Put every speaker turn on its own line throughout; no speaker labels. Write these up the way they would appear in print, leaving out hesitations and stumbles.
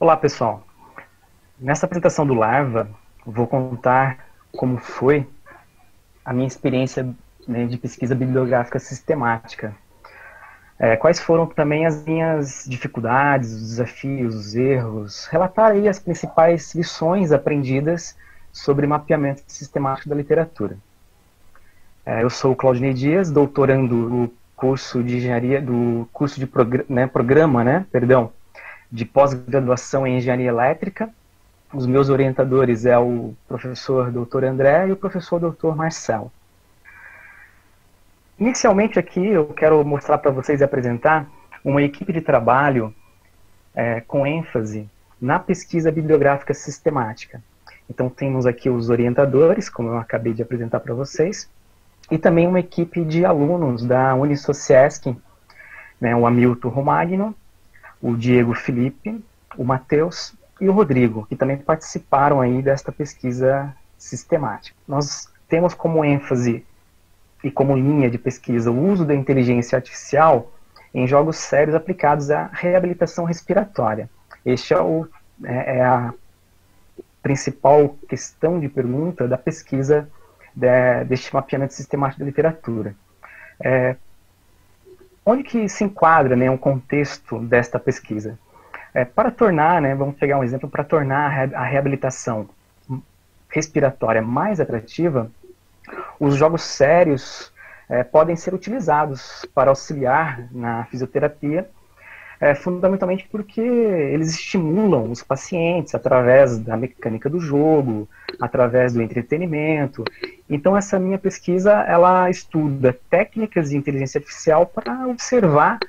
Olá, pessoal. Nessa apresentação do Larva, vou contar como foi a minha experiência, né, de pesquisa bibliográfica sistemática. Quais foram também as minhas dificuldades, os desafios, os erros, relatar aí as principais lições aprendidas sobre mapeamento sistemático da literatura. Eu sou o Claudinei Dias, doutorando no curso de engenharia, do curso de programa, de pós-graduação em engenharia elétrica. Os meus orientadores é o professor Dr. André e o professor Dr. Marcelo. Inicialmente aqui eu quero mostrar para vocês e apresentar uma equipe de trabalho com ênfase na pesquisa bibliográfica sistemática. Então temos aqui os orientadores, como eu acabei de apresentar para vocês, e também uma equipe de alunos da Unisociesc, o Hamilton Romagno, o Diego Felipe, o Matheus e o Rodrigo, que também participaram aí desta pesquisa sistemática. Nós temos como ênfase e como linha de pesquisa o uso da inteligência artificial em jogos sérios aplicados à reabilitação respiratória. Este é a principal questão de pergunta da pesquisa deste mapeamento sistemático da literatura. Onde que se enquadra um contexto desta pesquisa? Para tornar, vamos pegar um exemplo, para tornar a reabilitação respiratória mais atrativa, os jogos sérios podem ser utilizados para auxiliar na fisioterapia, fundamentalmente porque eles estimulam os pacientes através da mecânica do jogo, através do entretenimento. Então essa minha pesquisa, ela estuda técnicas de inteligência artificial para observar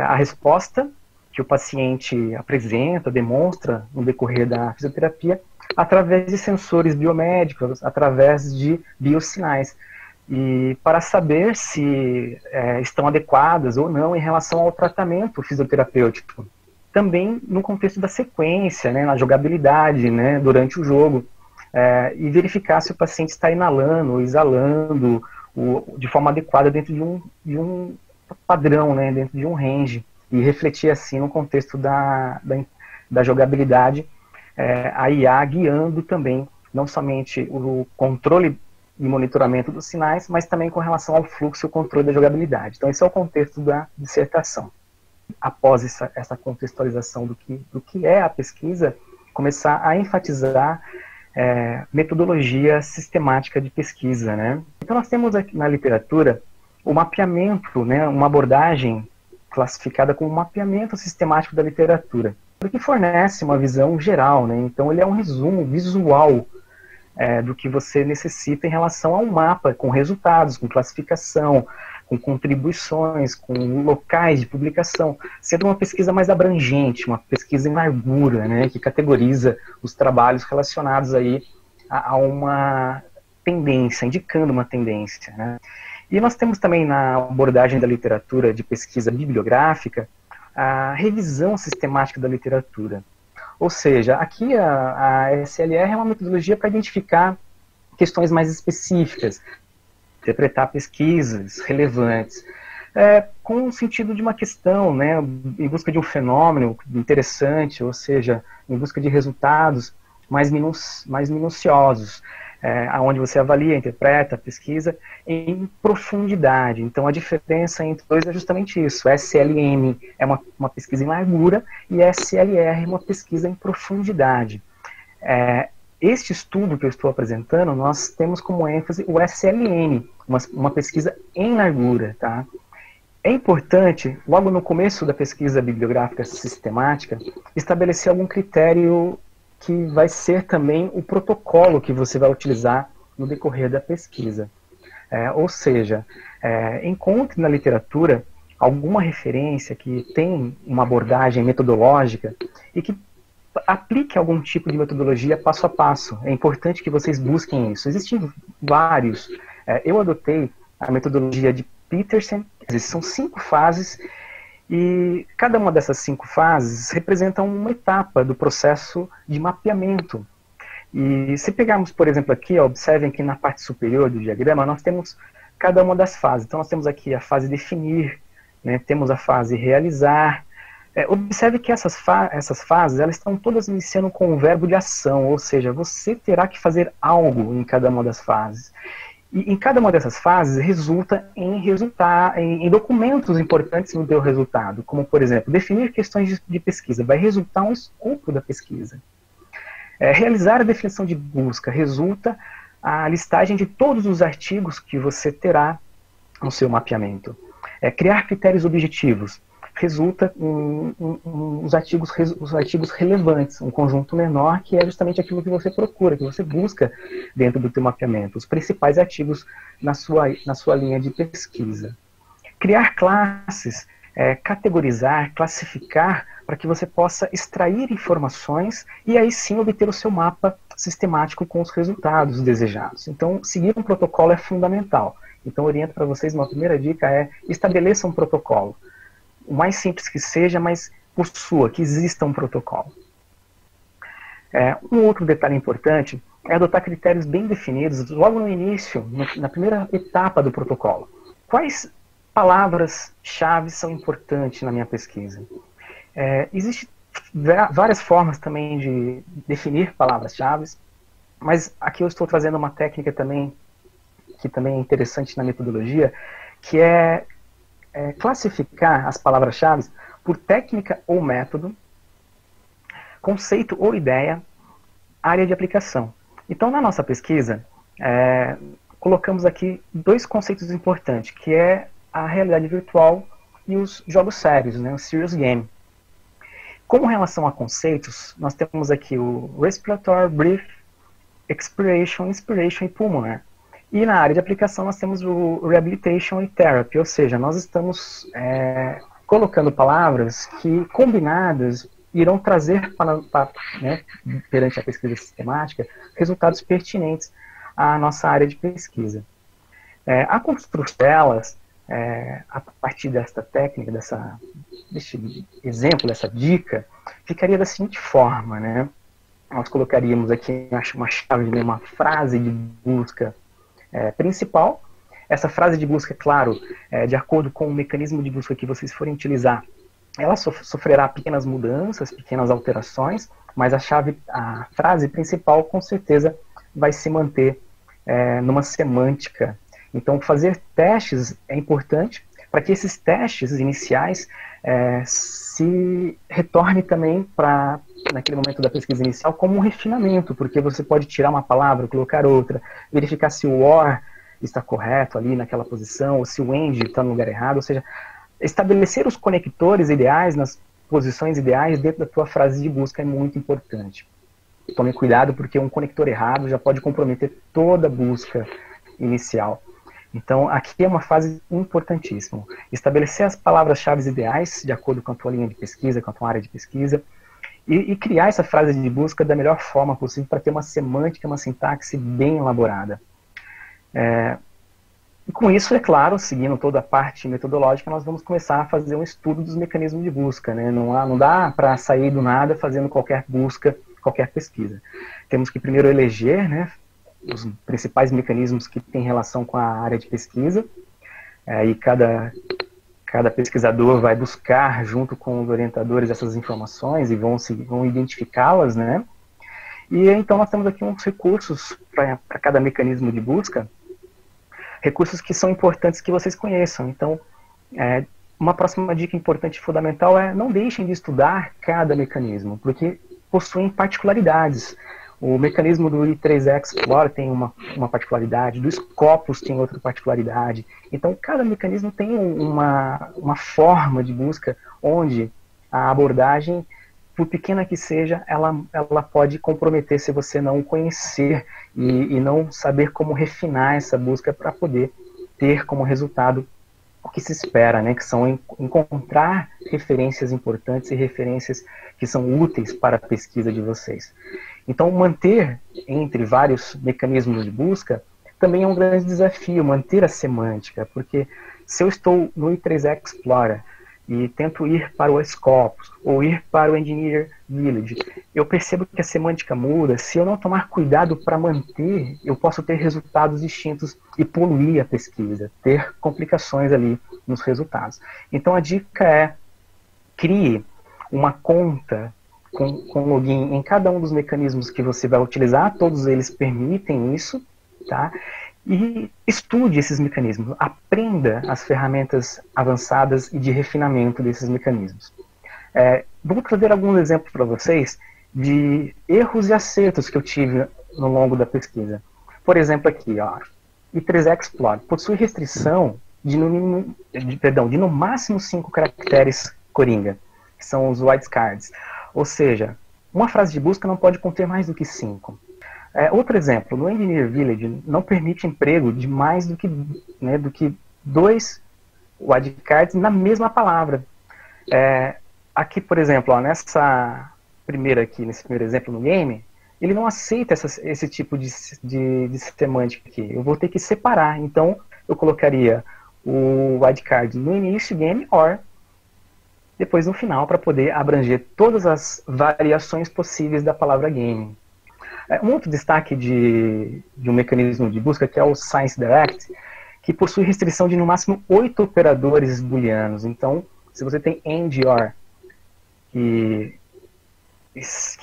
a resposta que o paciente apresenta, demonstra no decorrer da fisioterapia, através de sensores biomédicos, através de biosinais, e para saber se estão adequadas ou não em relação ao tratamento fisioterapêutico. Também no contexto da sequência, na jogabilidade, durante o jogo, e verificar se o paciente está inalando ou exalando de forma adequada dentro de um padrão, dentro de um range, e refletir assim no contexto da jogabilidade, a IA guiando também, não somente o controle e monitoramento dos sinais, mas também com relação ao fluxo e o controle da jogabilidade. Então esse é o contexto da dissertação. Após essa contextualização do que é a pesquisa, começar a enfatizar metodologia sistemática de pesquisa. Então nós temos aqui na literatura o mapeamento, uma abordagem classificada como mapeamento sistemático da literatura, porque fornece uma visão geral, então ele é um resumo visual do que você necessita em relação a um mapa, com resultados, com classificação, com contribuições, com locais de publicação, sendo uma pesquisa mais abrangente, uma pesquisa em largura, que categoriza os trabalhos relacionados aí a uma tendência, indicando uma tendência. E nós temos também na abordagem da literatura de pesquisa bibliográfica a revisão sistemática da literatura. Ou seja, aqui a SLR é uma metodologia para identificar questões mais específicas, interpretar pesquisas relevantes, com o sentido de uma questão, em busca de um fenômeno interessante, ou seja, em busca de resultados mais minuciosos, onde você avalia, interpreta, pesquisa em profundidade. Então a diferença entre dois é justamente isso. SLM é uma pesquisa em largura e SLR é uma pesquisa em profundidade. Este estudo que eu estou apresentando, nós temos como ênfase o SLN, uma pesquisa em largura. Tá? É importante, logo no começo da pesquisa bibliográfica sistemática, estabelecer algum critério que vai ser também o protocolo que você vai utilizar no decorrer da pesquisa. Ou seja, encontre na literatura alguma referência que tem uma abordagem metodológica e que aplique algum tipo de metodologia passo a passo. É importante que vocês busquem isso. Existem vários. Eu adotei a metodologia de Peterson, são 5 fases, e cada uma dessas 5 fases representa uma etapa do processo de mapeamento. E se pegarmos, por exemplo, aqui, observem que na parte superior do diagrama nós temos cada uma das fases. Então nós temos aqui a fase definir, temos a fase realizar, Observe que essas fases, elas estão todas iniciando com o verbo de ação, ou seja, você terá que fazer algo em cada uma das fases. E em cada uma dessas fases resulta em documentos importantes no teu resultado, como, por exemplo, definir questões de pesquisa, vai resultar um escopo da pesquisa. Realizar a definição de busca resulta a listagem de todos os artigos que você terá no seu mapeamento. Criar critérios objetivos resulta os artigos relevantes, um conjunto menor, que é justamente aquilo que você procura, que você busca dentro do teu mapeamento, os principais artigos na sua linha de pesquisa. Criar classes, categorizar, classificar, para que você possa extrair informações e aí sim obter o seu mapa sistemático com os resultados desejados. Então, seguir um protocolo é fundamental. Então, oriento para vocês, uma primeira dica é estabeleça um protocolo. O mais simples que seja, mas possua, que exista um protocolo. Um outro detalhe importante é adotar critérios bem definidos logo no início, na primeira etapa do protocolo. Quais palavras-chave são importantes na minha pesquisa? Existem várias formas também de definir palavras-chave, mas aqui eu estou trazendo uma técnica também, que também é interessante na metodologia, que é classificar as palavras-chave por técnica ou método, conceito ou ideia, área de aplicação. Então, na nossa pesquisa, colocamos aqui dois conceitos importantes, que é a realidade virtual e os jogos sérios, né, o serious game. Com relação a conceitos, nós temos aqui o respiratory, breath, expiration, inspiration e pulmonar. E na área de aplicação nós temos o Rehabilitation e Therapy, ou seja, nós estamos colocando palavras que, combinadas, irão trazer perante a pesquisa sistemática, resultados pertinentes à nossa área de pesquisa. A construção delas, a partir desta técnica, deste exemplo, dessa dica, ficaria da seguinte forma, né? Nós colocaríamos aqui uma chave, né, uma frase de busca principal. Essa frase de busca, claro, de acordo com o mecanismo de busca que vocês forem utilizar, ela sofrerá pequenas mudanças, pequenas alterações, mas a frase principal, com certeza, vai se manter numa semântica. Então, fazer testes é importante para que esses testes iniciais se retornem também para, naquele momento da pesquisa inicial, como um refinamento, porque você pode tirar uma palavra, colocar outra, verificar se o OR está correto ali naquela posição, ou se o AND está no lugar errado, ou seja, estabelecer os conectores ideais nas posições ideais dentro da tua frase de busca é muito importante. Tome cuidado, porque um conector errado já pode comprometer toda a busca inicial. Então, aqui é uma fase importantíssima. Estabelecer as palavras-chave ideais, de acordo com a tua linha de pesquisa, com a tua área de pesquisa, e criar essa frase de busca da melhor forma possível para ter uma semântica, uma sintaxe bem elaborada. E com isso, é claro, seguindo toda a parte metodológica, nós vamos começar a fazer um estudo dos mecanismos de busca, né? Não dá para sair do nada fazendo qualquer busca, qualquer pesquisa. Temos que primeiro eleger, né, os principais mecanismos que têm relação com a área de pesquisa, e cada pesquisador vai buscar, junto com os orientadores, essas informações e vão identificá-las, né? E então nós temos aqui uns recursos para cada mecanismo de busca, recursos que são importantes que vocês conheçam. Então, uma próxima dica importante e fundamental é não deixem de estudar cada mecanismo, porque possuem particularidades. O mecanismo do I3 Explorer tem uma particularidade, do Scopus tem outra particularidade. Então, cada mecanismo tem uma forma de busca onde a abordagem, por pequena que seja, ela pode comprometer se você não conhecer e não saber como refinar essa busca para poder ter como resultado o que se espera, né? Que são encontrar referências importantes e referências que são úteis para a pesquisa de vocês. Então, manter entre vários mecanismos de busca também é um grande desafio, manter a semântica, porque se eu estou no I3 Explorer e tento ir para o Scopus ou ir para o Engineer Village, eu percebo que a semântica muda. Se eu não tomar cuidado para manter, eu posso ter resultados distintos e poluir a pesquisa, ter complicações ali nos resultados. Então, a dica é: crie uma conta com login em cada um dos mecanismos que você vai utilizar, todos eles permitem isso, tá? E estude esses mecanismos, aprenda as ferramentas avançadas e de refinamento desses mecanismos. Vou trazer alguns exemplos para vocês de erros e acertos que eu tive no longo da pesquisa. Por exemplo, aqui, ó, i3Explore possui restrição de no máximo 5 caracteres coringa, que são os wildcards. Ou seja, uma frase de busca não pode conter mais do que 5. Outro exemplo, no Engineer Village não permite emprego de mais do que 2 wildcards na mesma palavra. Aqui, por exemplo, ó, nesse primeiro exemplo no game, ele não aceita esse tipo de semântica aqui. Eu vou ter que separar. Então, eu colocaria o wildcard no início do game, or depois no final, para poder abranger todas as variações possíveis da palavra game. Um outro destaque de um mecanismo de busca, que é o Science Direct, que possui restrição de no máximo 8 operadores booleanos. Então, se você tem AND, OR, que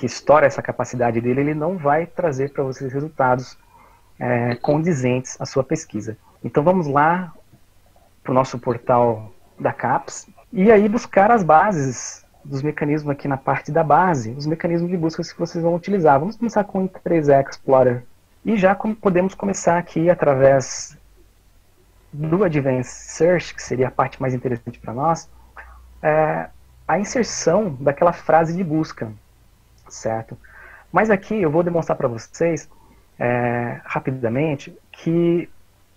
estoura essa capacidade dele, ele não vai trazer para vocês resultados condizentes à sua pesquisa. Então vamos lá para o nosso portal da CAPES e aí buscar as bases dos mecanismos aqui na parte da base, os mecanismos de busca que vocês vão utilizar. Vamos começar com o i3Explorer e já podemos começar aqui através do Advanced Search, que seria a parte mais interessante para nós, a inserção daquela frase de busca, certo? Mas aqui eu vou demonstrar para vocês rapidamente que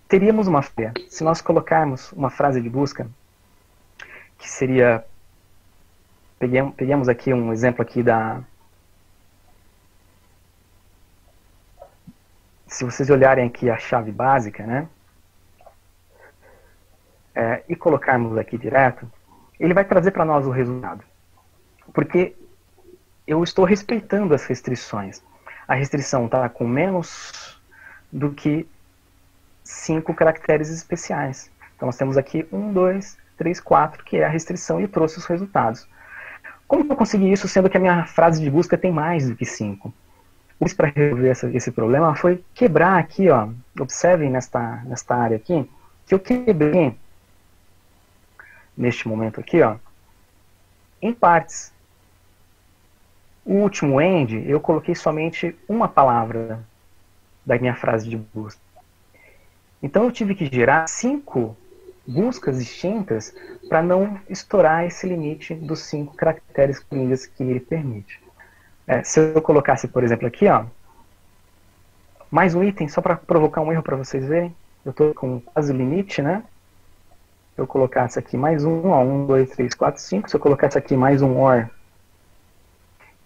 teríamos uma falha se nós colocarmos uma frase de busca que seria, peguemos aqui um exemplo aqui se vocês olharem aqui a chave básica, né, e colocarmos aqui direto, ele vai trazer para nós o resultado, porque eu estou respeitando as restrições. A restrição está com menos do que 5 caracteres especiais. Então nós temos aqui 1, 2, 3, 4, que é a restrição, e trouxe os resultados. Como eu consegui isso, sendo que a minha frase de busca tem mais do que 5? O que para resolver esse problema foi quebrar aqui, ó, observem nesta área aqui, que eu quebrei, neste momento aqui, ó, em partes. O último end, eu coloquei somente uma palavra da minha frase de busca. Então eu tive que gerar 5 buscas distintas para não estourar esse limite dos 5 caracteres coringas que ele permite. Se eu colocasse, por exemplo, aqui, ó, mais um item, só para provocar um erro para vocês verem, eu estou com quase o limite, né? Se eu colocasse aqui mais um, ó, 1, 2, 3, 4, 5, se eu colocasse aqui mais um OR,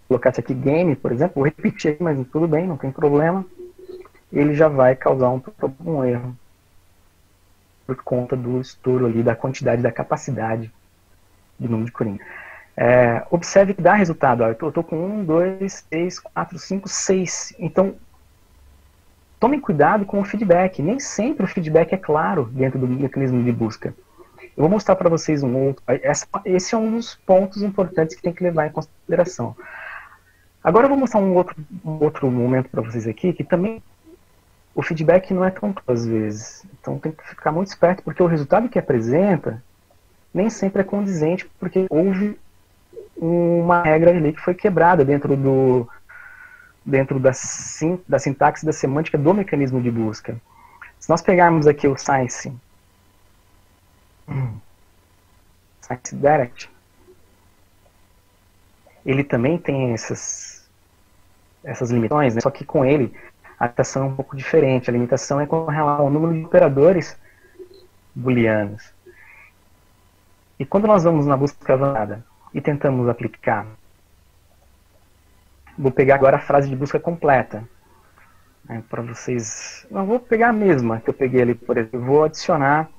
colocasse aqui game, por exemplo, vou repetir aqui, mas tudo bem, não tem problema, ele já vai causar um erro por conta do estouro ali, da quantidade, da capacidade de número de coringa. Observe que dá resultado, ó, eu estou com 1, 2, 3, 4, 5, 6. Então, tomem cuidado com o feedback. Nem sempre o feedback é claro dentro do mecanismo de busca. Eu vou mostrar para vocês um outro. Esse é um dos pontos importantes que tem que levar em consideração. Agora eu vou mostrar um outro momento para vocês aqui, que também o feedback não é tão claro às vezes. Então tem que ficar muito esperto, porque o resultado que apresenta nem sempre é condizente, porque houve uma regra ali que foi quebrada dentro da sintaxe, da semântica do mecanismo de busca. Se nós pegarmos aqui o Science Direct, ele também tem essas limitações, né? Só que com ele a limitação é um pouco diferente. A limitação é com relação ao número de operadores booleanos. E quando nós vamos na busca avançada e tentamos aplicar, vou pegar agora a frase de busca completa, né, para vocês. Não, vou pegar a mesma que eu peguei ali, por exemplo. Vou adicionar,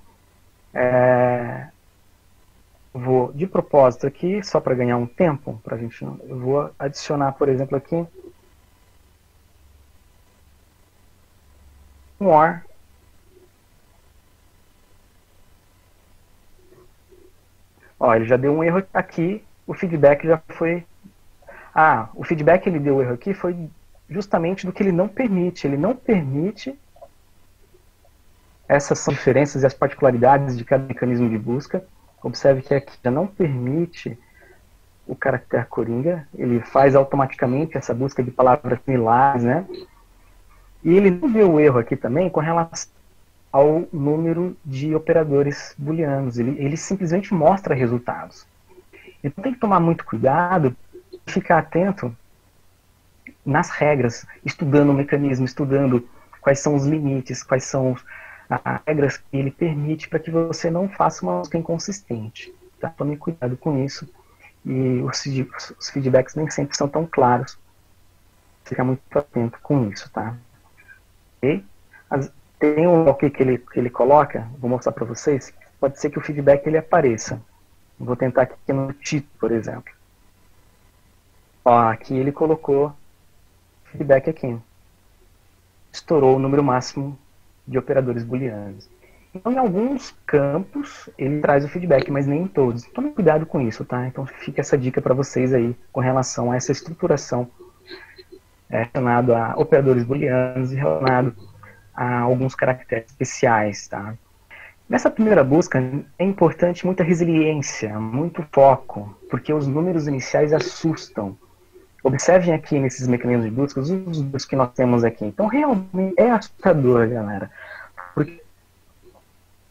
vou de propósito aqui, só para ganhar um tempo, pra gente, eu vou adicionar, por exemplo, aqui um OR. Ó, ele já deu um erro aqui o feedback já foi... o feedback que ele deu erro aqui foi justamente do que ele não permite. Ele não permite... Essas são diferenças e as particularidades de cada mecanismo de busca. Observe que aqui já não permite o caractere coringa, ele faz automaticamente essa busca de palavras similares, né? E ele não viu o erro aqui também com relação ao número de operadores booleanos. Ele simplesmente mostra resultados. Então tem que tomar muito cuidado e ficar atento nas regras, estudando o mecanismo, estudando quais são os limites, quais são as regras que ele permite para que você não faça uma busca inconsistente. Tá? Tome cuidado com isso. E os feedbacks nem sempre são tão claros. Fica muito atento com isso, tá? Okay? Tem um ok que ele coloca, vou mostrar para vocês. Pode ser que o feedback ele apareça. Vou tentar aqui no título, por exemplo. Ó, aqui ele colocou feedback aqui. Estourou o número máximo de operadores booleanos. Então, em alguns campos, ele traz o feedback, mas nem em todos. Tome cuidado com isso, tá? Então, fica essa dica para vocês aí, com relação a essa estruturação relacionada a operadores booleanos e relacionado a alguns caracteres especiais, tá? Nessa primeira busca, é importante muita resiliência, muito foco, porque os números iniciais assustam. Observem aqui nesses mecanismos de busca os números que nós temos aqui. Então, realmente é assustador, galera. Porque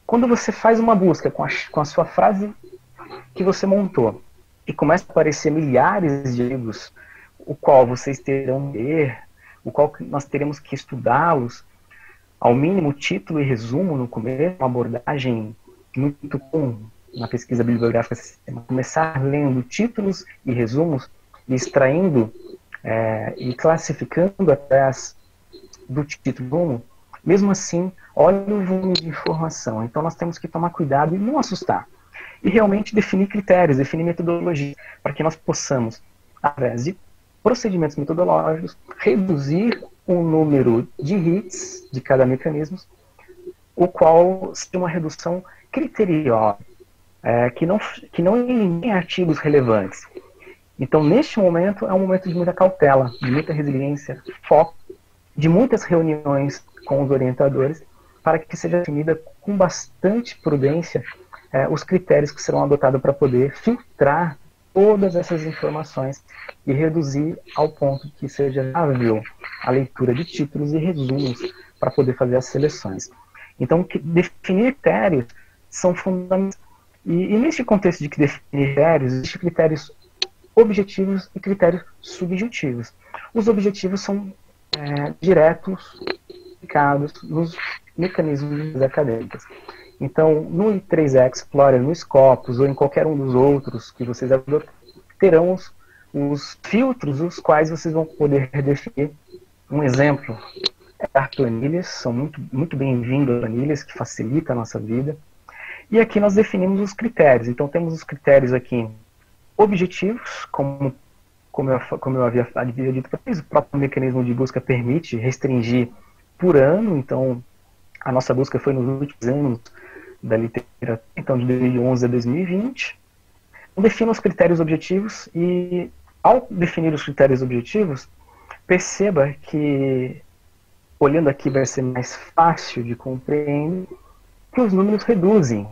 quando você faz uma busca com a sua frase que você montou e começa a aparecer milhares de livros, o qual vocês terão que ler, o qual nós teremos que estudá-los, ao mínimo título e resumo no começo, uma abordagem muito comum na pesquisa bibliográfica sistema. Começar lendo títulos e resumos e extraindo e classificando através do título, mesmo assim, olha o volume de informação. Então nós temos que tomar cuidado e não assustar. E realmente definir critérios, definir metodologia, para que nós possamos, através de procedimentos metodológicos, reduzir o número de hits de cada mecanismo, o qual seja uma redução criteriosa, que não elimine artigos relevantes. Então, neste momento, é um momento de muita cautela, de muita resiliência, foco, de muitas reuniões com os orientadores, para que seja definida com bastante prudência os critérios que serão adotados para poder filtrar todas essas informações e reduzir ao ponto que seja viável a leitura de títulos e resumos para poder fazer as seleções. Então, definir critérios são fundamentais. E neste contexto de que definir critérios, existem critérios objetivos e critérios subjetivos. Os objetivos são diretos, aplicados nos mecanismos acadêmicos. Então, no I3 Explorer, no Scopus ou em qualquer um dos outros que vocês terão os filtros, os quais vocês vão poder definir. Um exemplo é as planilhas, são muito bem-vindas planilhas que facilitam a nossa vida. E aqui nós definimos os critérios. Então, temos os critérios aqui objetivos, como eu havia dito para vocês, o próprio mecanismo de busca permite restringir por ano. Então, a nossa busca foi nos últimos anos da literatura, então de 2011 a 2020. Defina os critérios objetivos e, ao definir os critérios objetivos, perceba que, olhando aqui, vai ser mais fácil de compreender que os números reduzem,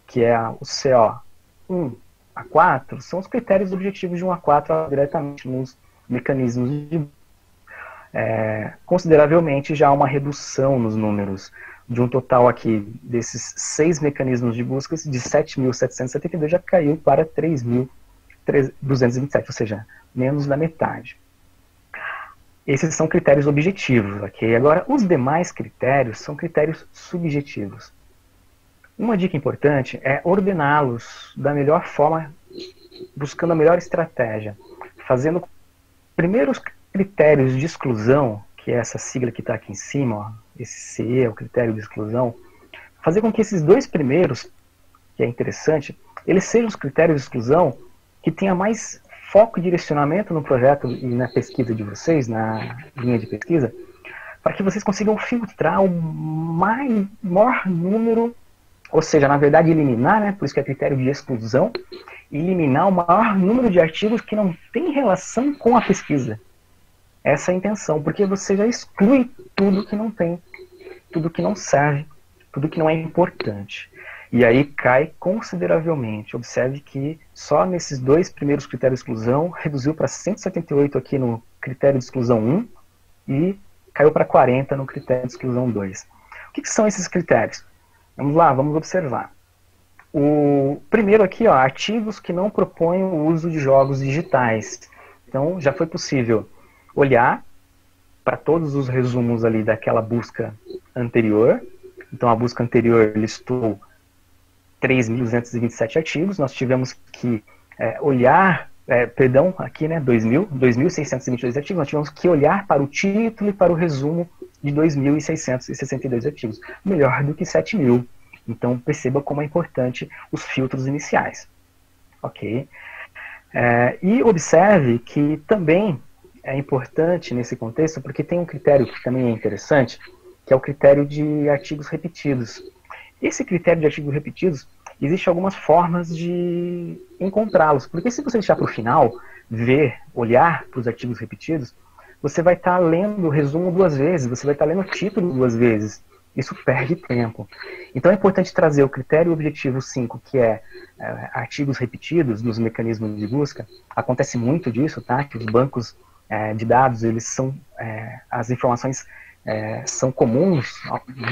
que é o CO1 a 4, são os critérios objetivos de 1 a 4 diretamente nos mecanismos de consideravelmente já há uma redução nos números, de um total aqui desses 6 mecanismos de busca, de 7.772 já caiu para 3.227, ou seja, menos da metade. Esses são critérios objetivos, ok? Agora, os demais critérios são critérios subjetivos. Uma dica importante é ordená-los da melhor forma, buscando a melhor estratégia, fazendo primeiro os critérios de exclusão, que é essa sigla que está aqui em cima, ó, esse CE é o critério de exclusão, fazer com que esses dois primeiros, que é interessante, eles sejam os critérios de exclusão que tenha mais foco e direcionamento no projeto e na pesquisa de vocês, na linha de pesquisa, para que vocês consigam filtrar o maior número, ou seja, na verdade eliminar, né, por isso que é critério de exclusão, eliminar o maior número de artigos que não tem relação com a pesquisa. Essa é a intenção, porque você já exclui tudo que não tem, tudo que não serve, tudo que não é importante. E aí cai consideravelmente. Observe que só nesses 2 primeiros critérios de exclusão, reduziu para 178 aqui no critério de exclusão 1 e caiu para 40 no critério de exclusão 2. O que são esses critérios? Vamos lá, vamos observar. O primeiro aqui, ó, artigos que não propõem o uso de jogos digitais. Então, já foi possível olhar para todos os resumos ali daquela busca anterior. Então, a busca anterior listou 3.227 artigos. Nós tivemos que olhar, aqui, né, 2.622 artigos. Nós tivemos que olhar para o título e para o resumo de 2.662 artigos. Melhor do que 7.000. Então, perceba como é importante os filtros iniciais. Ok? E observe que também é importante nesse contexto, porque tem um critério que também é interessante, que é o critério de artigos repetidos. Esse critério de artigos repetidos, existem algumas formas de encontrá-los, porque se você deixar para o final, olhar para os artigos repetidos, você vai estar lendo o resumo 2 vezes, você vai estar lendo o título 2 vezes. Isso perde tempo. Então é importante trazer o critério objetivo 5, que é artigos repetidos nos mecanismos de busca. Acontece muito disso, tá? Que os bancos de dados, eles são, as informações são comuns,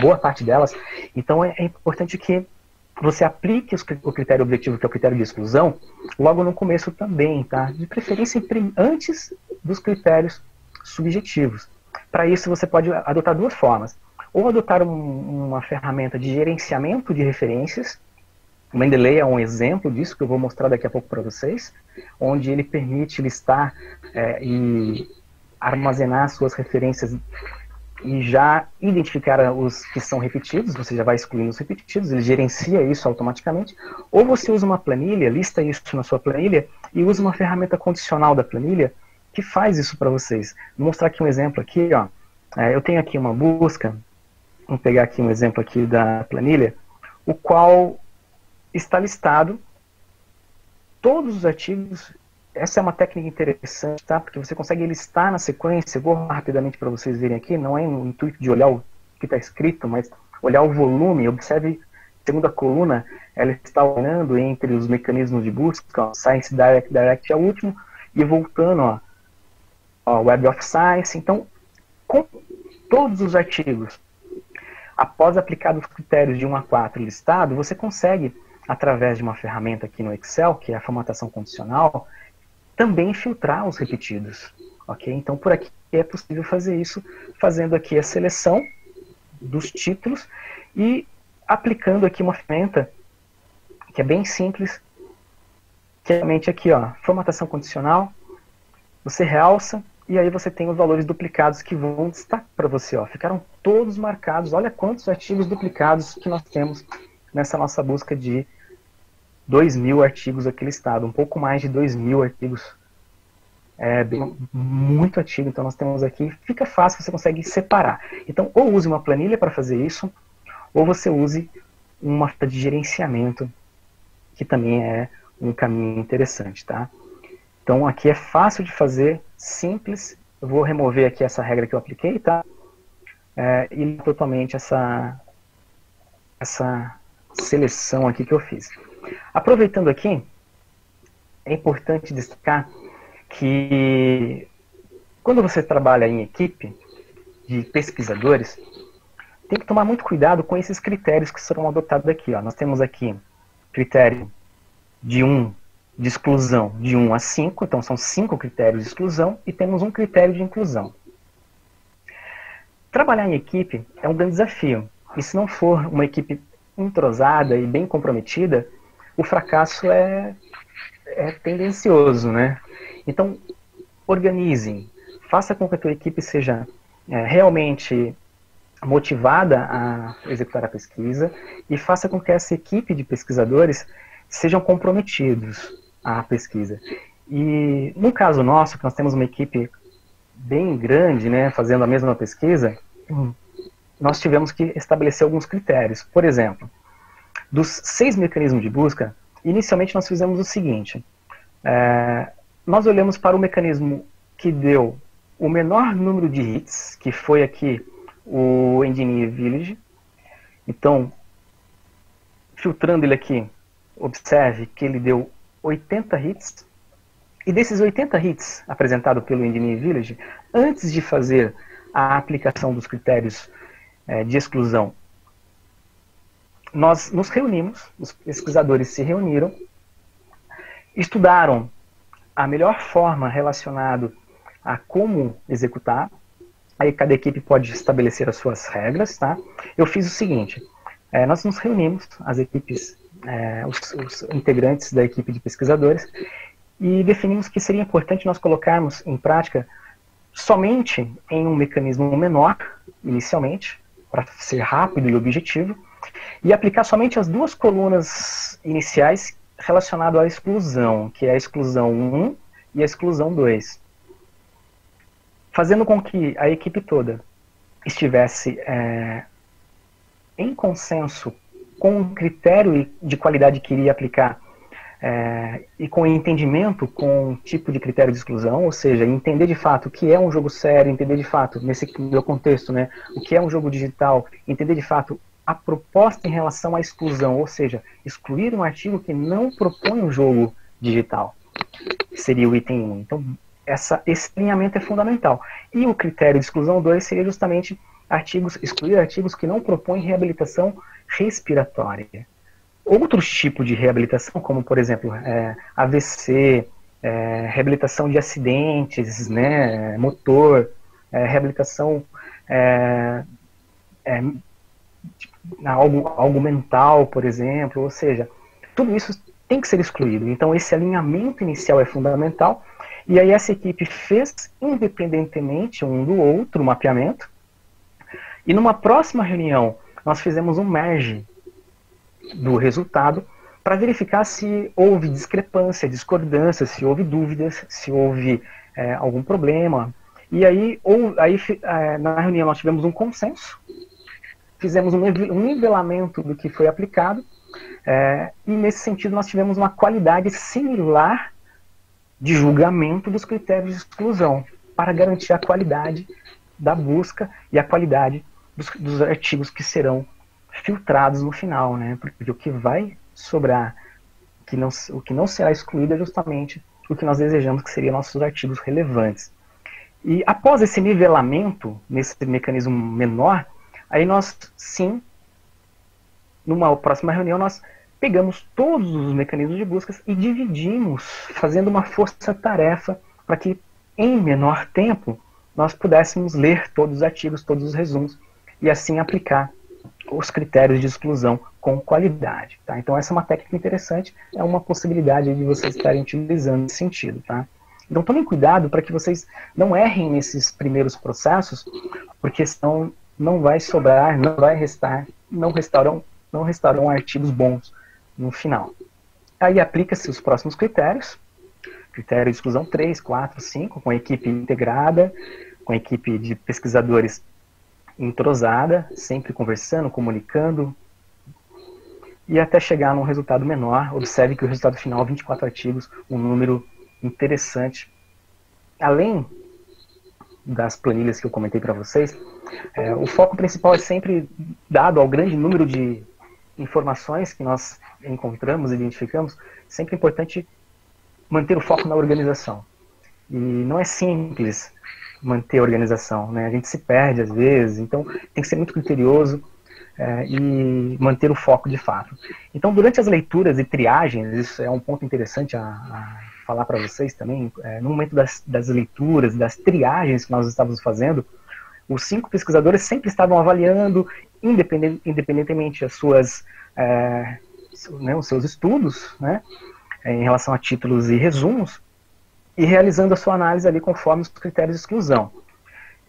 boa parte delas. Então é importante que você aplique o critério objetivo, que é o critério de exclusão, logo no começo também, tá? De preferência antes dos critérios subjetivos. Para isso você pode adotar 2 formas. Ou adotar uma ferramenta de gerenciamento de referências. O Mendeley é um exemplo disso, que eu vou mostrar daqui a pouco para vocês, onde ele permite listar e armazenar suas referências e já identificar os que são repetidos, você já vai excluindo os repetidos, ele gerencia isso automaticamente. Ou você usa uma planilha, lista isso na sua planilha e usa uma ferramenta condicional da planilha que faz isso para vocês. Vou mostrar aqui um exemplo aqui, ó. Eu tenho aqui uma busca. Vamos pegar aqui um exemplo aqui da planilha, o qual está listado todos os artigos. Essa é uma técnica interessante, tá? Porque você consegue listar na sequência. Eu vou rapidamente para vocês verem aqui, não é no intuito de olhar o que está escrito, mas olhar o volume. Observe, segunda coluna, ela está olhando entre os mecanismos de busca, ó, Science Direct, Direct é o último, e voltando, ó, Web of Science. Então, com todos os artigos, após aplicar os critérios de 1 a 4 listado, você consegue, através de uma ferramenta aqui no Excel, que é a formatação condicional, também filtrar os repetidos. Ok? Então, por aqui é possível fazer isso, fazendo aqui a seleção dos títulos e aplicando aqui uma ferramenta que é bem simples, que é realmente aqui, ó, formatação condicional, você realça, e aí você tem os valores duplicados que vão destacar para você. Ó. Ficaram todos marcados. Olha quantos artigos duplicados que nós temos nessa nossa busca de 2.000 artigos aqui listados. Um pouco mais de 2.000 artigos. Muito artigo. Então nós temos aqui. Fica fácil, você consegue separar. Então ou use uma planilha para fazer isso, ou você use uma ferramenta de gerenciamento, que também é um caminho interessante, tá? Então aqui é fácil de fazer, simples. Eu vou remover aqui essa regra que eu apliquei, tá? E totalmente essa seleção aqui que eu fiz. Aproveitando aqui, é importante destacar que quando você trabalha em equipe de pesquisadores, tem que tomar muito cuidado com esses critérios que serão adotados aqui. Ó. Nós temos aqui critério de exclusão de 1 a 5, então são 5 critérios de exclusão, e temos um critério de inclusão. Trabalhar em equipe é um grande desafio, e se não for uma equipe entrosada e bem comprometida, o fracasso é tendencioso, né? Então, organizem, faça com que a tua equipe seja realmente motivada a executar a pesquisa, e faça com que essa equipe de pesquisadores sejam comprometidos à pesquisa. E no caso nosso, que nós temos uma equipe bem grande, né, fazendo a mesma pesquisa, nós tivemos que estabelecer alguns critérios. Por exemplo, dos 6 mecanismos de busca, Inicialmente nós fizemos o seguinte, nós olhamos para o mecanismo que deu o menor número de hits, que foi aqui o Engineer Village. Então, filtrando ele aqui, observe que ele deu 80 hits. E desses 80 hits apresentados pelo Engineer Village, antes de fazer a aplicação dos critérios de exclusão, nós nos reunimos, os pesquisadores se reuniram, estudaram a melhor forma relacionada a como executar. Aí cada equipe pode estabelecer as suas regras, tá? Eu fiz o seguinte, nós nos reunimos, as equipes, os integrantes da equipe de pesquisadores, e definimos que seria importante nós colocarmos em prática somente em um mecanismo menor, inicialmente, para ser rápido e objetivo, e aplicar somente as duas colunas iniciais relacionadas à exclusão, que é a exclusão 1 e a exclusão 2. Fazendo com que a equipe toda estivesse em consenso com o critério de qualidade que iria aplicar e com entendimento com o tipo de critério de exclusão, ou seja, entender de fato o que é um jogo sério, entender de fato, nesse meu contexto, né, o que é um jogo digital, entender de fato a proposta em relação à exclusão, ou seja, excluir um artigo que não propõe um jogo digital, que seria o item 1. Então, esse alinhamento é fundamental. E o critério de exclusão 2 seria justamente excluir artigos que não propõem reabilitação respiratória. Outros tipos de reabilitação, como por exemplo AVC, reabilitação de acidentes, né, motor, reabilitação algo mental, por exemplo, ou seja, tudo isso tem que ser excluído. Então esse alinhamento inicial é fundamental, e aí essa equipe fez independentemente um do outro o mapeamento, e numa próxima reunião nós fizemos um merge do resultado para verificar se houve discrepância, discordância, se houve dúvidas, se houve algum problema. E aí na reunião nós tivemos um consenso, fizemos um nivelamento do que foi aplicado, e nesse sentido nós tivemos uma qualidade similar de julgamento dos critérios de exclusão, para garantir a qualidade da busca e a qualidade dos artigos que serão filtrados no final, né? Porque o que vai sobrar, o que não será excluído é justamente o que nós desejamos que seriam nossos artigos relevantes. E após esse nivelamento, nesse mecanismo menor, aí nós, sim, numa próxima reunião, nós pegamos todos os mecanismos de busca e dividimos, fazendo uma força-tarefa para que, em menor tempo, nós pudéssemos ler todos os artigos, todos os resumos, e assim aplicar os critérios de exclusão com qualidade. Tá? Então essa é uma técnica interessante, é uma possibilidade de vocês estarem utilizando nesse sentido. Tá? Então tomem cuidado para que vocês não errem nesses primeiros processos, porque senão não vai sobrar, não vai restar, não restarão artigos bons no final. Aí aplica-se os próximos critérios, critério de exclusão 3, 4, 5, com a equipe integrada, com a equipe de pesquisadores entrosada, sempre conversando, comunicando, e até chegar num resultado menor. Observe que o resultado final, 24 artigos, um número interessante. Além das planilhas que eu comentei para vocês, o foco principal é sempre dado ao grande número de informações que nós encontramos, identificamos. Sempre é importante manter o foco na organização. E não é simples manter a organização, né? A gente se perde às vezes, então tem que ser muito criterioso e manter o foco de fato. Então, durante as leituras e triagens, isso é um ponto interessante a falar para vocês também, no momento das leituras, das triagens que nós estávamos fazendo, os 5 pesquisadores sempre estavam avaliando, independentemente as suas, os seus estudos, né, em relação a títulos e resumos, e realizando a sua análise ali conforme os critérios de exclusão.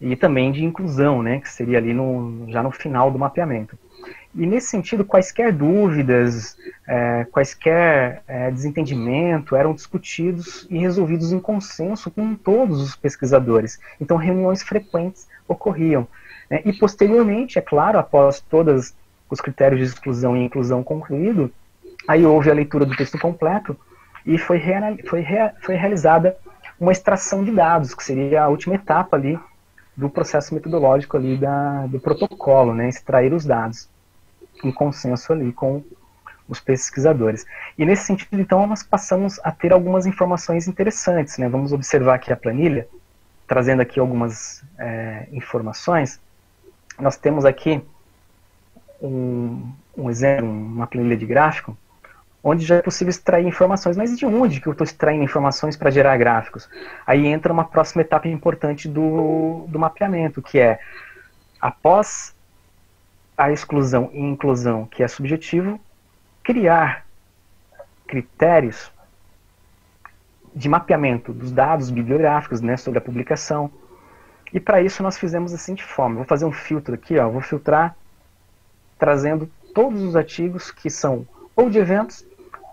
E também de inclusão, né, que seria ali já no final do mapeamento. E nesse sentido, quaisquer dúvidas, quaisquer desentendimento eram discutidos e resolvidos em consenso com todos os pesquisadores. Então, reuniões frequentes ocorriam. Né? E, posteriormente, é claro, após todos os critérios de exclusão e inclusão concluído, Aí houve a leitura do texto completo e foi realizada uma extração de dados, que seria a última etapa ali do processo metodológico ali do protocolo, né, extrair os dados em consenso ali com os pesquisadores. E nesse sentido, então, nós passamos a ter algumas informações interessantes, né? Vamos observar aqui a planilha, trazendo aqui algumas informações. Nós temos aqui um exemplo, uma planilha de gráfico, onde já é possível extrair informações. Mas de onde que eu estou extraindo informações para gerar gráficos? Aí entra uma próxima etapa importante do mapeamento, que é, após a exclusão e inclusão, que é subjetivo, criar critérios de mapeamento dos dados bibliográficos, né, sobre a publicação. E para isso nós fizemos da seguinte forma. Vou fazer um filtro aqui, ó, vou filtrar trazendo todos os artigos que são ou de eventos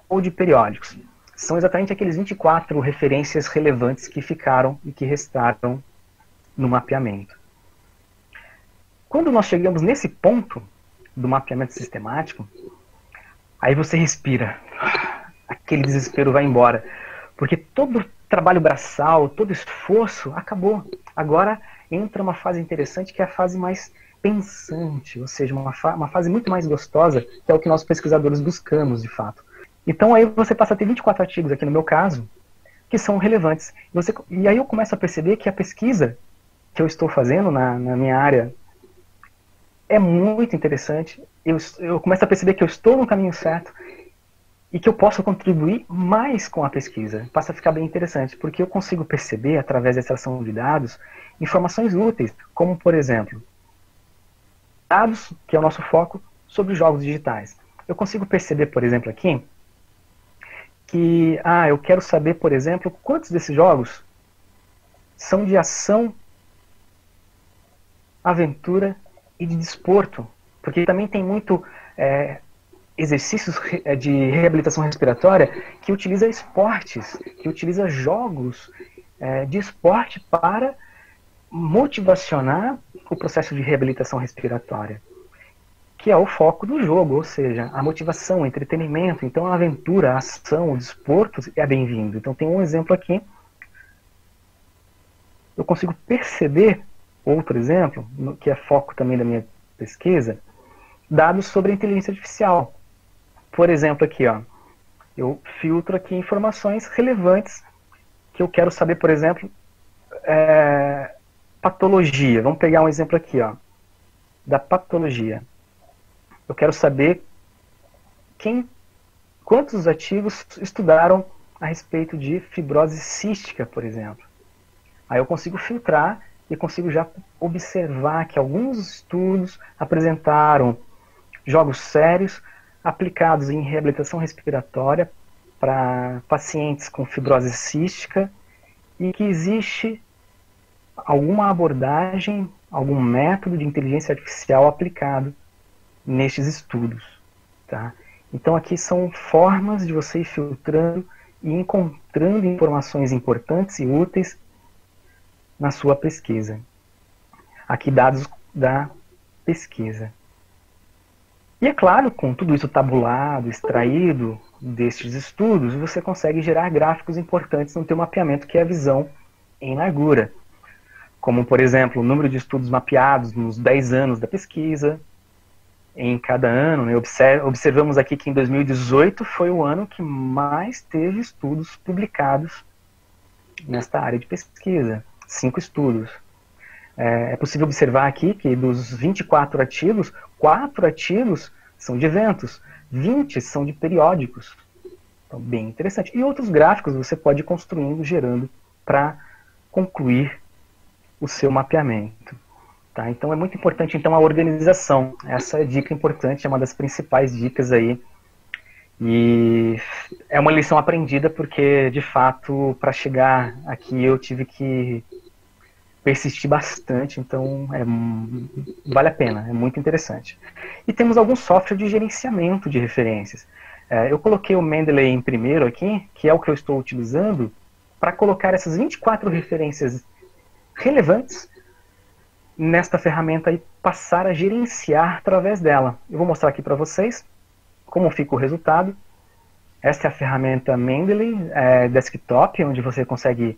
ou de periódicos. São exatamente aqueles 24 referências relevantes que ficaram e que restaram no mapeamento. Quando nós chegamos nesse ponto do mapeamento sistemático, aí você respira, aquele desespero vai embora, porque todo trabalho braçal, todo esforço acabou. Agora entra uma fase interessante, que é a fase mais pensante, ou seja, uma fase muito mais gostosa, que é o que nós pesquisadores buscamos, de fato. Então aí você passa a ter 24 artigos, aqui no meu caso, que são relevantes. E aí eu começo a perceber que a pesquisa que eu estou fazendo na minha área é muito interessante. Eu começo a perceber que eu estou no caminho certo e que eu posso contribuir mais com a pesquisa. Passa a ficar bem interessante, porque eu consigo perceber, através da extração de dados, informações úteis, como, por exemplo, dados, que é o nosso foco, sobre jogos digitais. Eu consigo perceber, por exemplo, aqui, que eu quero saber, por exemplo, quantos desses jogos são de ação, aventura e de desporto, porque também tem muito exercícios de reabilitação respiratória que utiliza esportes, que utiliza jogos de esporte para motivacionar o processo de reabilitação respiratória, que é o foco do jogo, ou seja, a motivação, o entretenimento. Então a aventura, a ação, o desporto é bem-vindo. Então tem um exemplo aqui. Eu consigo perceber, outro exemplo, que é foco também da minha pesquisa, dados sobre a inteligência artificial. Por exemplo, aqui, ó, eu filtro aqui informações relevantes que eu quero saber, por exemplo, patologia. Vamos pegar um exemplo aqui, ó, da patologia. Eu quero saber quantos artigos estudaram a respeito de fibrose cística, por exemplo. Aí eu consigo filtrar e consigo já observar que alguns estudos apresentaram jogos sérios aplicados em reabilitação respiratória para pacientes com fibrose cística e que existe alguma abordagem, algum método de inteligência artificial aplicado nestes estudos. Tá? Então aqui são formas de você ir filtrando e encontrando informações importantes e úteis na sua pesquisa. Aqui dados da pesquisa. E é claro, com tudo isso tabulado, extraído destes estudos, você consegue gerar gráficos importantes no teu mapeamento, que é a visão em largura. Como, por exemplo, o número de estudos mapeados nos 10 anos da pesquisa, em cada ano. Né? Observamos aqui que em 2018 foi o ano que mais teve estudos publicados nesta área de pesquisa. 5 estudos. É possível observar aqui que dos 24 artigos, 4 artigos são de eventos, 20 são de periódicos. Então, bem interessante. E outros gráficos você pode ir construindo, gerando, para concluir o seu mapeamento. Tá? Então é muito importante então, a organização. Essa é a dica importante, é uma das principais dicas aí. E é uma lição aprendida porque, de fato, para chegar aqui eu tive que persistir bastante, então vale a pena, é muito interessante. E temos alguns softwares de gerenciamento de referências. Eu coloquei o Mendeley em primeiro aqui, que é o que eu estou utilizando, para colocar essas 24 referências relevantes nesta ferramenta e passar a gerenciar através dela. Eu vou mostrar aqui para vocês como fica o resultado. Esta é a ferramenta Mendeley Desktop, onde você consegue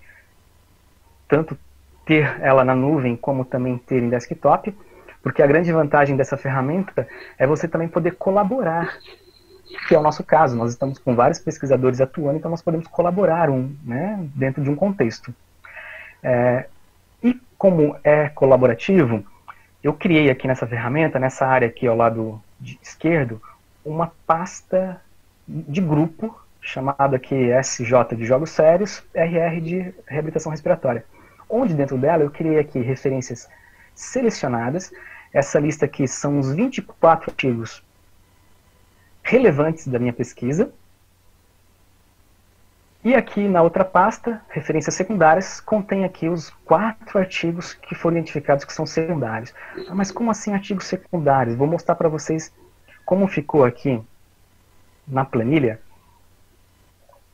tanto ter ela na nuvem, como também ter em desktop, porque a grande vantagem dessa ferramenta é você também poder colaborar, que é o nosso caso. Nós estamos com vários pesquisadores atuando, então nós podemos colaborar dentro de um contexto. E como é colaborativo, eu criei aqui nessa ferramenta, nessa área aqui ao lado esquerdo, uma pasta de grupo, chamada aqui SJ de Jogos Sérios, RR de Reabilitação Respiratória, onde dentro dela eu criei aqui referências selecionadas. Essa lista aqui são os 24 artigos relevantes da minha pesquisa. E aqui na outra pasta, referências secundárias, contém aqui os 4 artigos que foram identificados que são secundários. Mas como assim artigos secundários? Vou mostrar para vocês como ficou aqui na planilha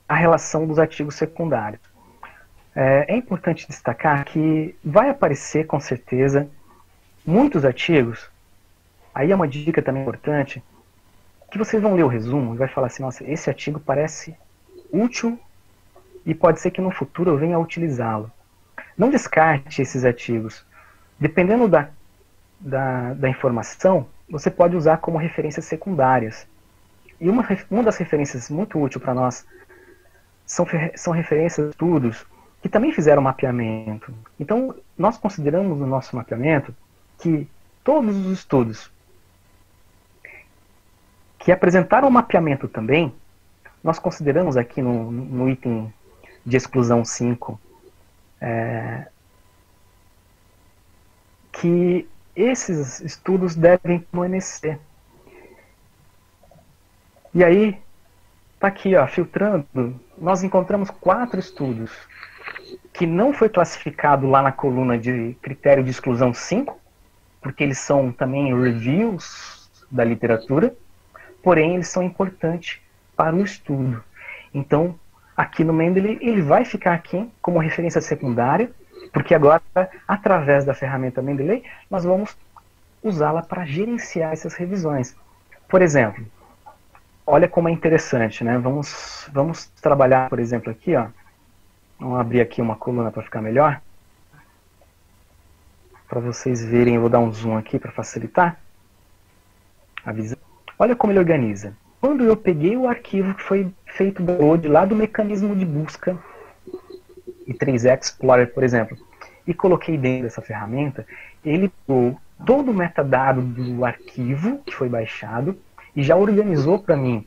a relação dos artigos secundários. É importante destacar que vai aparecer com certeza muitos artigos, aí é uma dica também importante, que vocês vão ler o resumo e vai falar assim, nossa, esse artigo parece útil e pode ser que no futuro eu venha a utilizá-lo. Não descarte esses artigos. Dependendo da informação, você pode usar como referências secundárias. E uma das referências muito útil para nós são referências de estudos que também fizeram mapeamento. Então, nós consideramos no nosso mapeamento que todos os estudos que apresentaram mapeamento também, nós consideramos aqui no item de exclusão 5, que esses estudos devem permanecer. E aí, está aqui, ó, filtrando, nós encontramos 4 estudos que não foi classificado lá na coluna de critério de exclusão 5, porque eles são também reviews da literatura, porém eles são importantes para o estudo. Então, aqui no Mendeley, ele vai ficar aqui como referência secundária, porque agora, através da ferramenta Mendeley, nós vamos usá-la para gerenciar essas revisões. Por exemplo, olha como é interessante, né? Vamos trabalhar, por exemplo, aqui, ó. Vamos abrir aqui uma coluna para ficar melhor. Para vocês verem, eu vou dar um zoom aqui para facilitar a visão. Olha como ele organiza. Quando eu peguei o arquivo que foi feito download lá do mecanismo de busca i3 Explorer, por exemplo, e coloquei dentro dessa ferramenta, ele pegou todo o metadado do arquivo que foi baixado e já organizou para mim,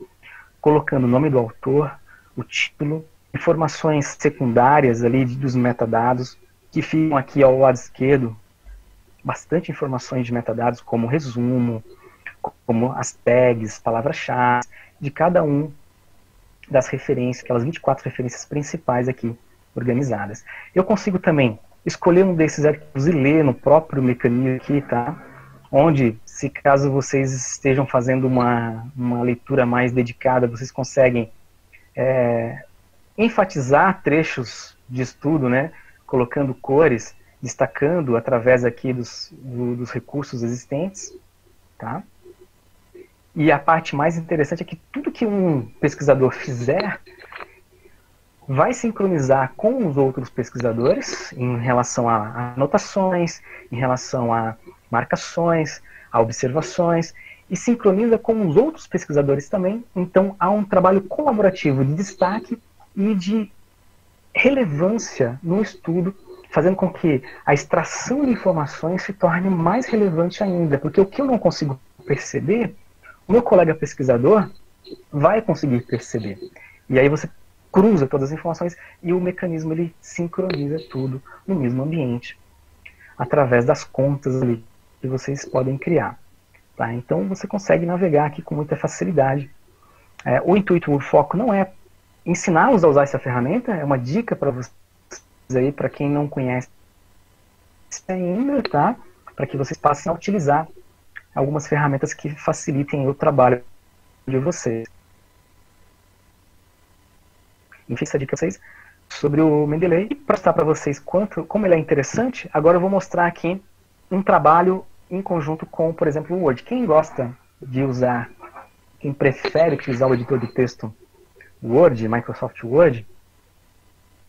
colocando o nome do autor, o título, informações secundárias ali dos metadados, que ficam aqui ao lado esquerdo, bastante informações de metadados, como resumo, como as tags, palavras-chave, de cada um das referências, aquelas 24 referências principais aqui organizadas. Eu consigo também escolher um desses arquivos e ler no próprio mecanismo aqui, tá? Onde, se caso vocês estejam fazendo uma leitura mais dedicada, vocês conseguem enfatizar trechos de estudo, né? Colocando cores, destacando através aqui dos recursos existentes, tá? E a parte mais interessante é que tudo que um pesquisador fizer vai sincronizar com os outros pesquisadores em relação a anotações, em relação a marcações, a observações, e sincroniza com os outros pesquisadores também. Então há um trabalho colaborativo de destaque e de relevância no estudo, fazendo com que a extração de informações se torne mais relevante ainda, porque o que eu não consigo perceber, o meu colega pesquisador vai conseguir perceber. E aí você cruza todas as informações e o mecanismo ele sincroniza tudo no mesmo ambiente, através das contas ali que vocês podem criar. Tá? Então você consegue navegar aqui com muita facilidade. O intuito, o foco não é ensiná-los a usar essa ferramenta, é uma dica para vocês aí, para quem não conhece ainda, tá? Para que vocês passem a utilizar algumas ferramentas que facilitem o trabalho de vocês. Enfim, essa dica para vocês sobre o Mendeley. E para mostrar para vocês como ele é interessante, agora eu vou mostrar aqui um trabalho em conjunto com, por exemplo, o Word. Quem gosta de usar, quem prefere utilizar o editor de texto Word, Microsoft Word,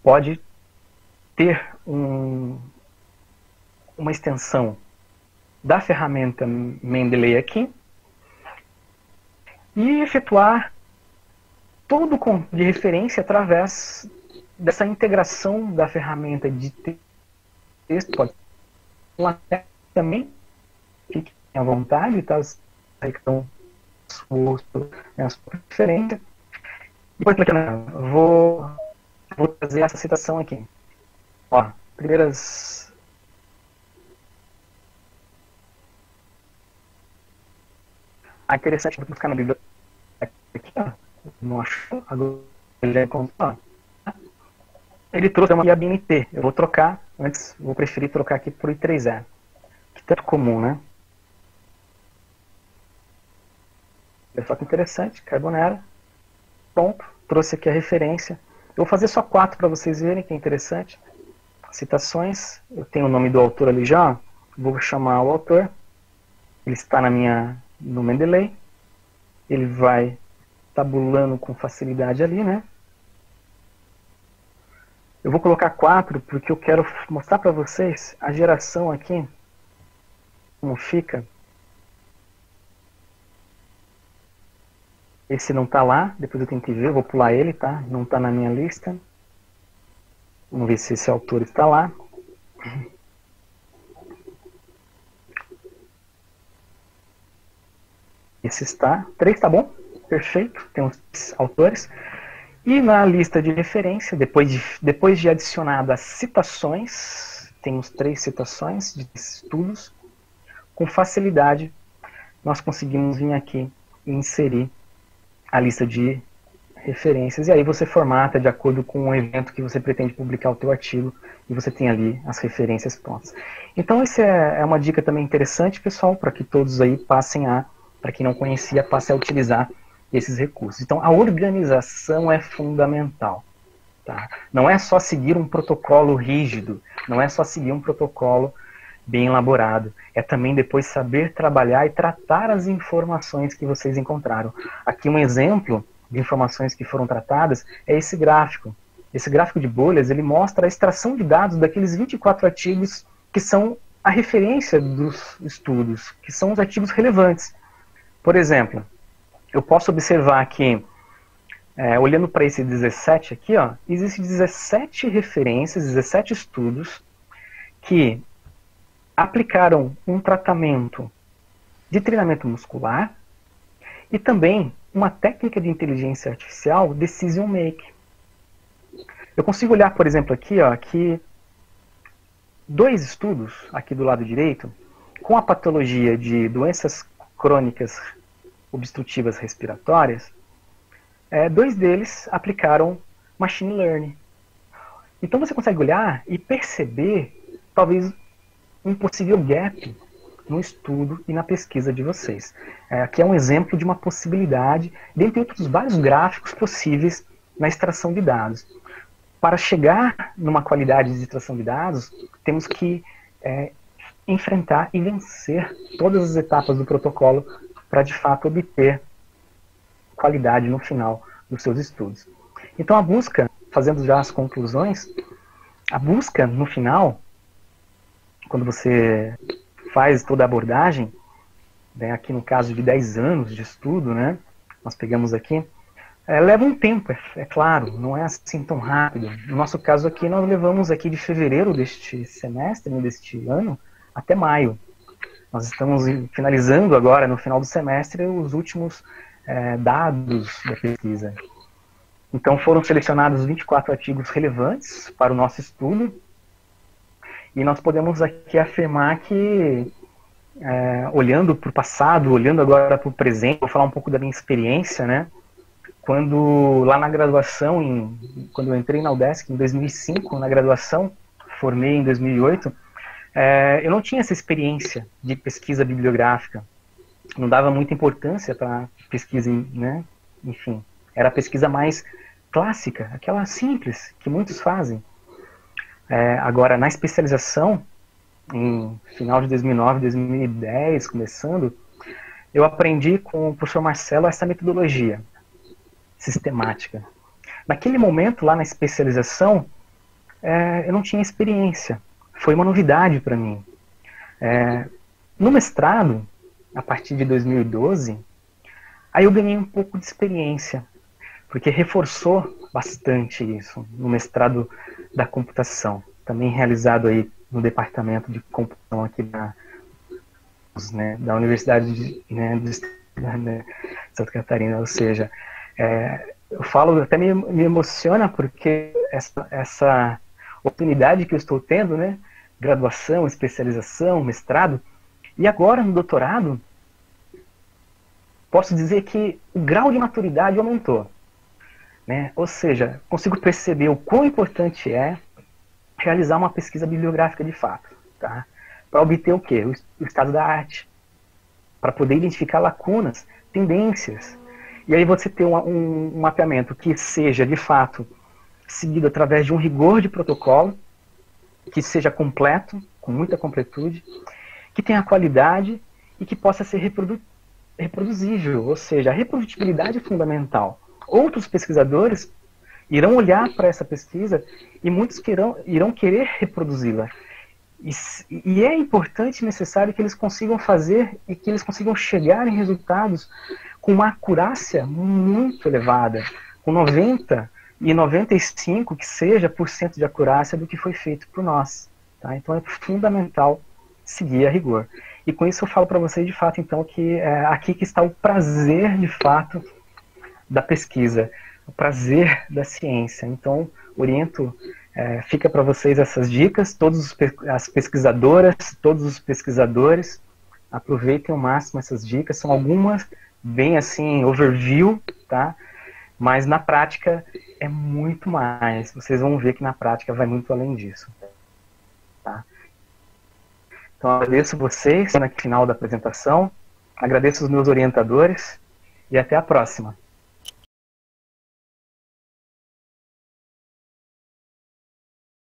pode ter uma extensão da ferramenta Mendeley aqui e efetuar todo o de referência através dessa integração da ferramenta de texto. Pode ser também, fique à vontade, tá? Então, a sua preferência. Depois, vou trazer essa citação aqui. Ó, primeiras... interessante, vou buscar na biblioteca aqui, ó. Não achou? Agora ele encontrou. Ele trouxe uma BNT. Eu vou trocar, antes, vou preferir trocar aqui por I3E. Que tanto comum, né? Olha só que interessante, Carbonara. Pronto, trouxe aqui a referência. Eu vou fazer só 4 para vocês verem que é interessante. Citações, eu tenho o nome do autor ali já, vou chamar o autor. Ele está no Mendeley. Ele vai tabulando com facilidade ali, né? Eu vou colocar 4 porque eu quero mostrar para vocês a geração aqui, como fica. Esse não está lá, depois eu tenho que ver, eu vou pular ele, tá? Não está na minha lista. Vamos ver se esse autor está lá. Esse está. 3 tá bom? Perfeito. Temos 3 autores. E na lista de referência, depois de adicionado as citações, temos 3 citações de estudos. Com facilidade, nós conseguimos vir aqui e inserir a lista de referências. E aí você formata de acordo com o evento que você pretende publicar o teu artigo. E você tem ali as referências prontas. Então, essa é uma dica também interessante, pessoal, para que todos aí passem para quem não conhecia, passe a utilizar esses recursos. Então, a organização é fundamental. Tá? Não é só seguir um protocolo rígido, não é só seguir um protocolo bem elaborado. É também depois saber trabalhar e tratar as informações que vocês encontraram. Aqui um exemplo de informações que foram tratadas é esse gráfico. Esse gráfico de bolhas, ele mostra a extração de dados daqueles 24 artigos que são a referência dos estudos, que são os artigos relevantes. Por exemplo, eu posso observar que, olhando para esse 17 aqui, ó, existem 17 referências, 17 estudos que aplicaram um tratamento de treinamento muscular e também uma técnica de inteligência artificial Decision Make. Eu consigo olhar, por exemplo, aqui, ó, que 2 estudos, aqui do lado direito, com a patologia de doenças crônicas obstrutivas respiratórias, 2 deles aplicaram Machine Learning. Então você consegue olhar e perceber, talvez, um possível gap no estudo e na pesquisa de vocês. Aqui é um exemplo de uma possibilidade, dentre outros vários gráficos possíveis na extração de dados. Para chegar numa qualidade de extração de dados, temos que enfrentar e vencer todas as etapas do protocolo para, de fato, obter qualidade no final dos seus estudos. Então, a busca, fazendo já as conclusões, a busca, no final, quando você faz toda a abordagem, né, aqui no caso de 10 anos de estudo, né, nós pegamos aqui, leva um tempo, é claro, não é assim tão rápido. No nosso caso aqui, nós levamos aqui de fevereiro deste semestre, deste ano, até maio. Nós estamos finalizando agora, no final do semestre, os últimos dados da pesquisa. Então foram selecionados 24 artigos relevantes para o nosso estudo, e nós podemos aqui afirmar que, olhando para o passado, olhando agora para o presente, vou falar um pouco da minha experiência, né? Quando, lá na graduação, quando eu entrei na UDESC em 2005, na graduação, formei em 2008, eu não tinha essa experiência de pesquisa bibliográfica. Não dava muita importância para pesquisa, né? Enfim, era a pesquisa mais clássica, aquela simples, que muitos fazem. Agora, na especialização, em final de 2009, 2010, começando, eu aprendi com o professor Marcelo essa metodologia sistemática. Naquele momento, lá na especialização, eu não tinha experiência. Foi uma novidade para mim. No mestrado, a partir de 2012, aí eu ganhei um pouco de experiência, porque reforçou bastante isso no mestrado da computação, também realizado aí no departamento de computação aqui da Universidade de Santa Catarina, ou seja, eu falo, até me emociona porque essa oportunidade que eu estou tendo, né, graduação, especialização, mestrado, e agora no doutorado, posso dizer que o grau de maturidade aumentou, né? Ou seja, consigo perceber o quão importante é realizar uma pesquisa bibliográfica de fato, tá? Para obter o quê? O estado da arte, para poder identificar lacunas, tendências, e aí você ter um mapeamento que seja, de fato, seguido através de um rigor de protocolo, que seja completo, com muita completude, que tenha qualidade e que possa ser reproduzível, ou seja, a reprodutibilidade é fundamental. Outros pesquisadores irão olhar para essa pesquisa e muitos irão querer reproduzi-la. E é importante e necessário que eles consigam fazer e que eles consigam chegar em resultados com uma acurácia muito elevada, com 90 e 95 que seja por cento de acurácia do que foi feito por nós. Tá? Então é fundamental seguir a rigor. E com isso eu falo para vocês de fato então que é aqui que está o prazer de fato da pesquisa, o prazer da ciência. Então oriento, fica para vocês essas dicas, as pesquisadoras, todos os pesquisadores, aproveitem ao máximo essas dicas, são algumas bem assim, overview, tá? Mas na prática é muito mais, vocês vão ver que na prática vai muito além disso. Tá? Então agradeço vocês no final da apresentação, agradeço os meus orientadores e até a próxima.